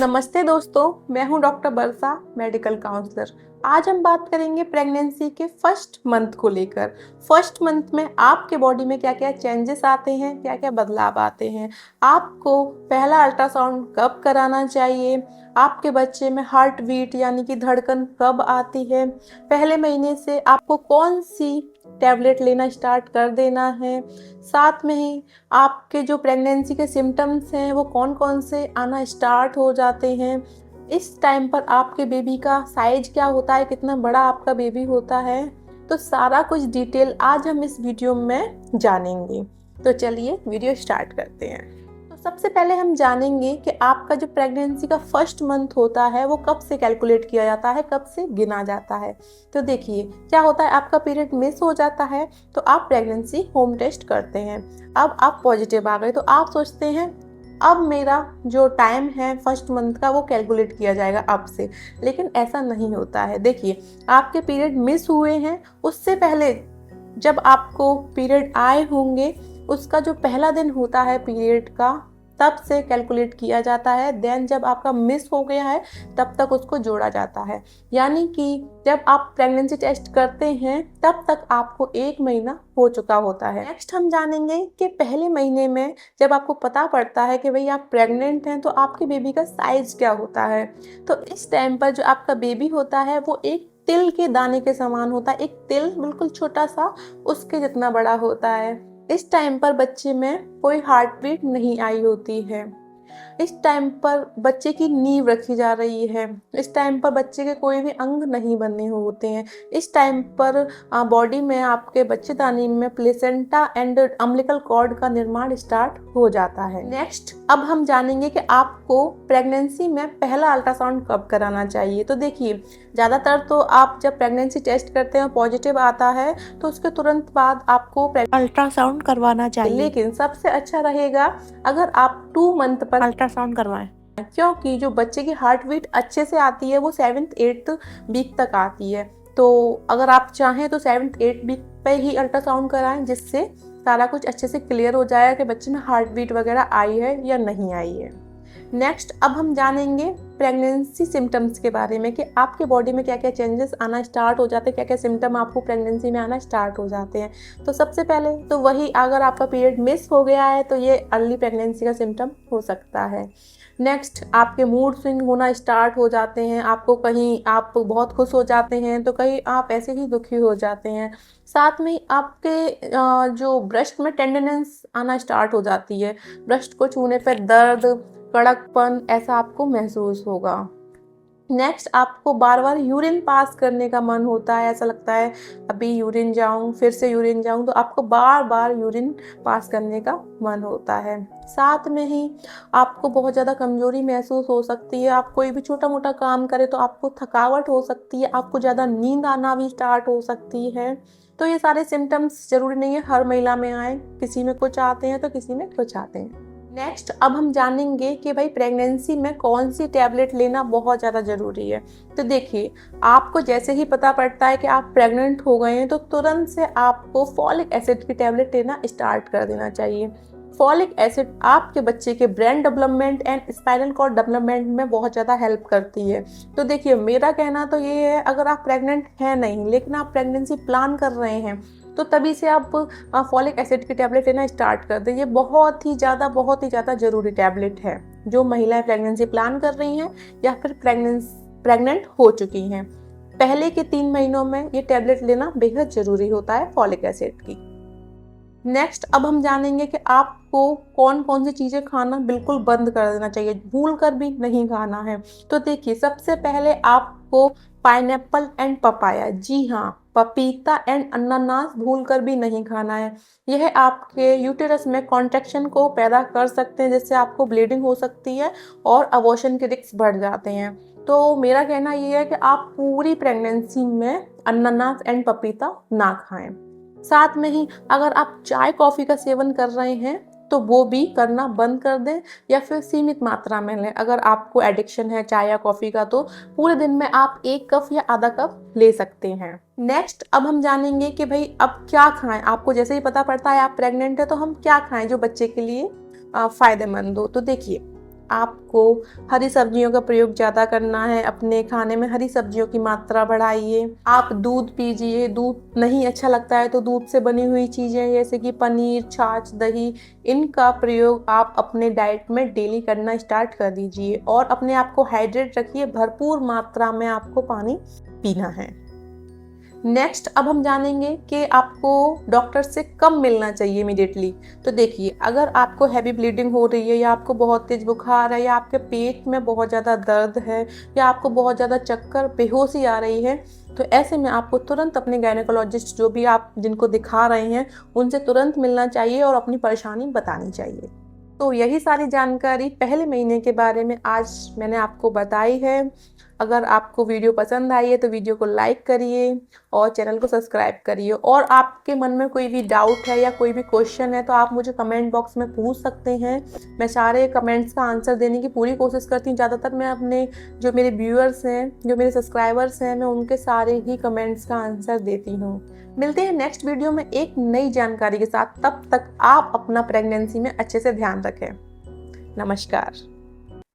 नमस्ते दोस्तों, मैं हूं डॉक्टर बरसा, मेडिकल काउंसलर। आज हम बात करेंगे प्रेगनेंसी के फर्स्ट मंथ को लेकर। फर्स्ट मंथ में आपके बॉडी में क्या क्या चेंजेस आते हैं, क्या क्या बदलाव आते हैं, आपको पहला अल्ट्रासाउंड कब कराना चाहिए, आपके बच्चे में हार्ट बीट यानी कि धड़कन कब आती है, पहले महीने से आपको कौन सी टैबलेट लेना स्टार्ट कर देना है, साथ में ही आपके जो प्रेगनेंसी के सिम्टम्स हैं वो कौन कौन से आना स्टार्ट हो जाते हैं, इस टाइम पर आपके बेबी का साइज क्या होता है, कितना बड़ा आपका बेबी होता है, तो सारा कुछ डिटेल आज हम इस वीडियो में जानेंगे। तो चलिए वीडियो स्टार्ट करते हैं। तो सबसे पहले हम जानेंगे कि आपका जो प्रेगनेंसी का फर्स्ट मंथ होता है वो कब से कैलकुलेट किया जाता है, कब से गिना जाता है। तो देखिए क्या होता है, आपका पीरियड मिस हो जाता है तो आप प्रेगनेंसी होम टेस्ट करते हैं। अब आप पॉजिटिव आ गए तो आप सोचते हैं अब मेरा जो टाइम है फर्स्ट मंथ का वो कैलकुलेट किया जाएगा अब से, लेकिन ऐसा नहीं होता है। देखिए आपके पीरियड मिस हुए हैं, उससे पहले जब आपको पीरियड आए होंगे उसका जो पहला दिन होता है पीरियड का तब से कैलकुलेट किया जाता है। देन जब आपका मिस हो गया है तब तक उसको जोड़ा जाता है, यानी कि जब आप प्रेगनेंसी टेस्ट करते हैं तब तक आपको 1 महीना हो चुका होता है। नेक्स्ट हम जानेंगे कि पहले महीने में जब आपको पता पड़ता है कि भाई आप प्रेग्नेंट हैं तो आपके बेबी का साइज क्या होता है। तो इस टाइम पर जो आपका बेबी होता है वो एक तिल के दाने के समान होता है, एक तिल बिल्कुल छोटा सा उसके जितना बड़ा होता है। इस टाइम पर बच्चे में कोई हार्ट बीट नहीं आई होती है। इस टाइम पर बच्चे की नींव रखी जा रही है। इस टाइम पर बच्चे के कोई भी अंग नहीं बने होते हैं। इस टाइम पर बॉडी में आपके बच्चेदानी में प्लेसेंटा एंड अम्बिलिकल कॉर्ड का निर्माण स्टार्ट हो जाता है। नेक्स्ट अब हम जानेंगे कि आपको प्रेगनेंसी में पहला अल्ट्रासाउंड कब कराना चाहिए। तो देखिए ज़्यादातर तो आप जब प्रेगनेंसी टेस्ट करते हैं पॉजिटिव आता है तो उसके तुरंत बाद आपको अल्ट्रासाउंड करवाना चाहिए, लेकिन सबसे अच्छा रहेगा अगर आप 2 मंथ पर अल्ट्रासाउंड करवाएं, क्योंकि जो बच्चे की हार्ट बीट अच्छे से आती है वो 7th 8th वीक तक आती है। तो अगर आप चाहें तो 7th 8th वीक पे ही अल्ट्रासाउंड कराएं, जिससे सारा कुछ अच्छे से क्लियर हो जाए कि बच्चे में हार्ट बीट वगैरह आई है या नहीं आई है। नेक्स्ट अब हम जानेंगे प्रेगनेंसी सिम्टम्स के बारे में कि आपके बॉडी में क्या क्या चेंजेस आना स्टार्ट हो जाते हैं, क्या क्या सिम्टम आपको प्रेगनेंसी में आना स्टार्ट हो जाते हैं। तो सबसे पहले तो वही, अगर आपका पीरियड मिस हो गया है तो ये अर्ली प्रेगनेंसी का सिम्टम हो सकता है। नेक्स्ट आपके मूड स्विंग होना स्टार्ट हो जाते हैं, आपको कहीं आप बहुत खुश हो जाते हैं तो कहीं आप ऐसे ही दुखी हो जाते हैं। साथ में आपके जो ब्रेस्ट में टेंडनेस आना स्टार्ट हो जाती है, ब्रेस्ट को छूने पर दर्द, कड़कपन ऐसा आपको महसूस होगा। नेक्स्ट आपको बार बार यूरिन पास करने का मन होता है, ऐसा लगता है अभी यूरिन जाऊं फिर से यूरिन जाऊं, तो आपको बार बार यूरिन पास करने का मन होता है। साथ में ही आपको बहुत ज़्यादा कमजोरी महसूस हो सकती है, आप कोई भी छोटा मोटा काम करें तो आपको थकावट हो सकती है, आपको ज़्यादा नींद आना भी स्टार्ट हो सकती है। तो ये सारे सिम्टम्स जरूरी नहीं है हर महिला में आए, किसी में कुछ आते हैं तो किसी में कुछ आते हैं। नेक्स्ट अब हम जानेंगे कि भाई प्रेगनेंसी में कौन सी टैबलेट लेना बहुत ज़्यादा ज़रूरी है। तो देखिए आपको जैसे ही पता पड़ता है कि आप प्रेग्नेंट हो गए हैं तो तुरंत से आपको फॉलिक एसिड की टैबलेट लेना स्टार्ट कर देना चाहिए। फॉलिक एसिड आपके बच्चे के brain development and spinal cord development में बहुत ज़्यादा हेल्प करती है। तो देखिए मेरा कहना तो ये है, अगर आप प्रेग्नेंट हैं नहीं लेकिन आप प्रेगनेंसी प्लान कर रहे हैं तो तभी से आप फॉलिक एसिड की टैबलेट लेना स्टार्ट कर दें। ये बहुत ही ज़्यादा ज़रूरी टैबलेट है जो महिलाएं प्रेगनेंसी प्लान कर रही हैं या फिर प्रेग्नेंट हो चुकी हैं। पहले के 3 महीनों में ये टैबलेट लेना बेहद ज़रूरी होता है फॉलिक एसिड की। नेक्स्ट अब हम जानेंगे कि आपको कौन कौन सी चीज़ें खाना बिल्कुल बंद कर देना चाहिए, भूल कर भी नहीं खाना है। तो देखिए सबसे पहले आपको पाइनएप्पल एंड पपाया, जी हाँ पपीता एंड अनानास भूल कर भी नहीं खाना है। यह आपके यूटेरस में कॉन्ट्रैक्शन को पैदा कर सकते हैं, जिससे आपको ब्लीडिंग हो सकती है और अबॉर्शन के रिस्क बढ़ जाते हैं। तो मेरा कहना ये है कि आप पूरी प्रेगनेंसी में अनानास एंड पपीता ना खाएं। साथ में ही अगर आप चाय कॉफ़ी का सेवन कर रहे हैं तो वो भी करना बंद कर दें या फिर सीमित मात्रा में लें। अगर आपको एडिक्शन है चाय या कॉफ़ी का तो पूरे दिन में आप 1 कप या आधा कप ले सकते हैं। नेक्स्ट अब हम जानेंगे कि भाई अब क्या खाएं। आपको जैसे ही पता पड़ता है आप प्रेग्नेंट है तो हम क्या खाएं जो बच्चे के लिए फ़ायदेमंद हो। तो देखिए आपको हरी सब्जियों का प्रयोग ज़्यादा करना है। अपने खाने में हरी सब्जियों की मात्रा बढ़ाइए। आप दूध पीजिए। दूध नहीं अच्छा लगता है तो दूध से बनी हुई चीज़ें जैसे कि पनीर, छाछ, दही, इनका प्रयोग आप अपने डाइट में डेली करना स्टार्ट कर दीजिए और अपने आप को हाइड्रेट रखिए। भरपूर मात्रा में आपको पानी पीना है। नेक्स्ट अब हम जानेंगे कि आपको डॉक्टर से कब मिलना चाहिए इमीडिएटली। तो देखिए, अगर आपको हैवी ब्लीडिंग हो रही है या आपको बहुत तेज बुखार है या आपके पेट में बहुत ज़्यादा दर्द है या आपको बहुत ज़्यादा चक्कर, बेहोशी आ रही है, तो ऐसे में आपको तुरंत अपने गायनेकोलॉजिस्ट जो भी आप जिनको दिखा रहे हैं उनसे तुरंत मिलना चाहिए और अपनी परेशानी बतानी चाहिए। तो यही सारी जानकारी पहले महीने के बारे में आज मैंने आपको बताई है। अगर आपको वीडियो पसंद आई है तो वीडियो को लाइक करिए और चैनल को सब्सक्राइब करिए। और आपके मन में कोई भी डाउट है या कोई भी क्वेश्चन है तो आप मुझे कमेंट बॉक्स में पूछ सकते हैं। मैं सारे कमेंट्स का आंसर देने की पूरी कोशिश करती हूँ। ज़्यादातर मैं अपने जो मेरे व्यूअर्स हैं, जो मेरे सब्सक्राइबर्स हैं, मैं उनके सारे ही कमेंट्स का आंसर देती हूँ। मिलते हैं नेक्स्ट वीडियो में एक नई जानकारी के साथ। तब तक आप अपना प्रेगनेंसी में अच्छे से ध्यान रखें। नमस्कार।